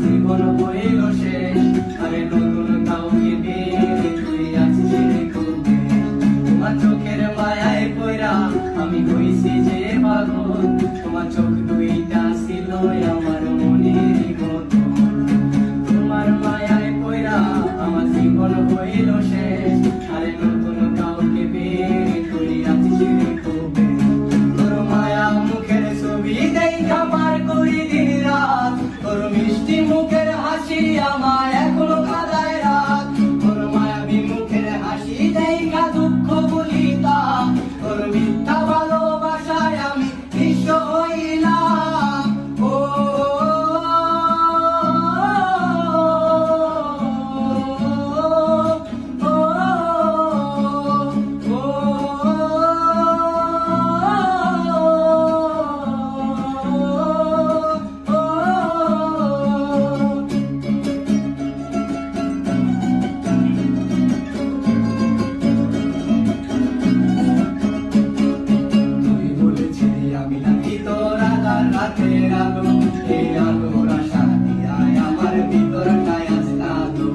জীবন হইল শেষ। আরে নতুন কাউকে পেয়ে তুই আছিস রে কবে। তোমার চোখের মায়ায় পইরা আমি হইছি যে পাগল। তোমার চোখ দুইটা ছিল আমার মনের মতো। তোমার মায়ায় পইরা আমার জীবন হইল শেষ। আরে নতুন কাউকে পেয়ে তুই আছিস রে কবে। তোর মায়া মুখের ছবি দেখা পার করি দিন রাত। তোর মিষ্টি মুখের হাসি আমায় এখনো কাঁদায় রাত। তোর মায়াবী মুখের হাসি দেখা দুঃখ বলিতাম। তোর মিথ্যা ভালোবাসায় আমি নিঃস্ব হইলাম। ও আমি নাকি তোর আধার রাতের আলো। এই আলোর আশা দিয়ায় আমার ভিতরটায় আজ কাঁদো।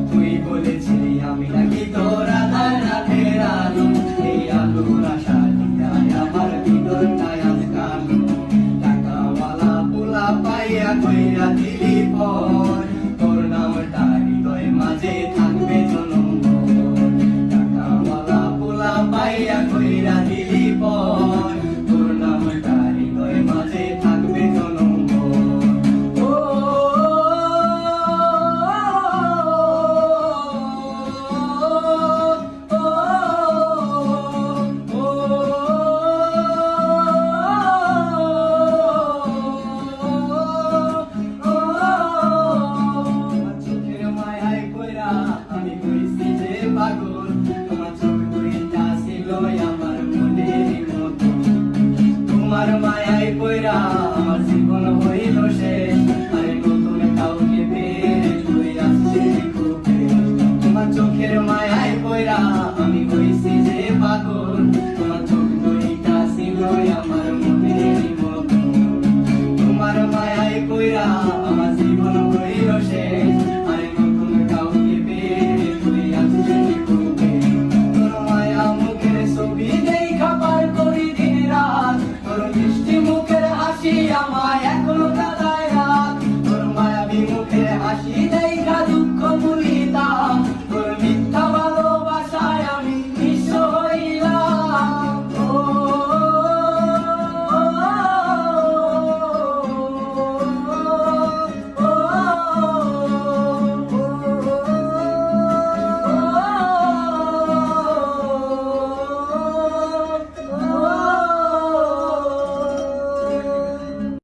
তুই বলেছিলি আমি নাকি তোর আধার রাতের আলো। এই আলোর আশা দিয়ায় আমার ভিতরটায় আজ কাঁদো। টাকাওয়ালা পোলা পাইয়া কইরা দিলি পর। তোর নামটা হৃদয় মাঝে থাকবে জনমভর। টাকাওয়ালা পোলা পাইয়া কইরা দিলি পর। তোর নামটা হৃদয় মাঝে থাকবে জনমভর। ও চোখের মায়ায় পইরা আমি হইছি যে পাগল। তোমার চোখ দুইটা ছিল আমার মনের মতো। তোমার মায়ায় পইরা আমার জীবন হইল শেষ। আরে নতুন কাউকে পেয়ে তুই আসছিস রে কবে। তোমার চোখের মায়ায় পইরা আমি হইছি যে পাগল। তোমার চোখ দুইটা ছিল আমার মনের মতো। তোমার মায়ায় পইরা আমার জীবন হইল শেষ।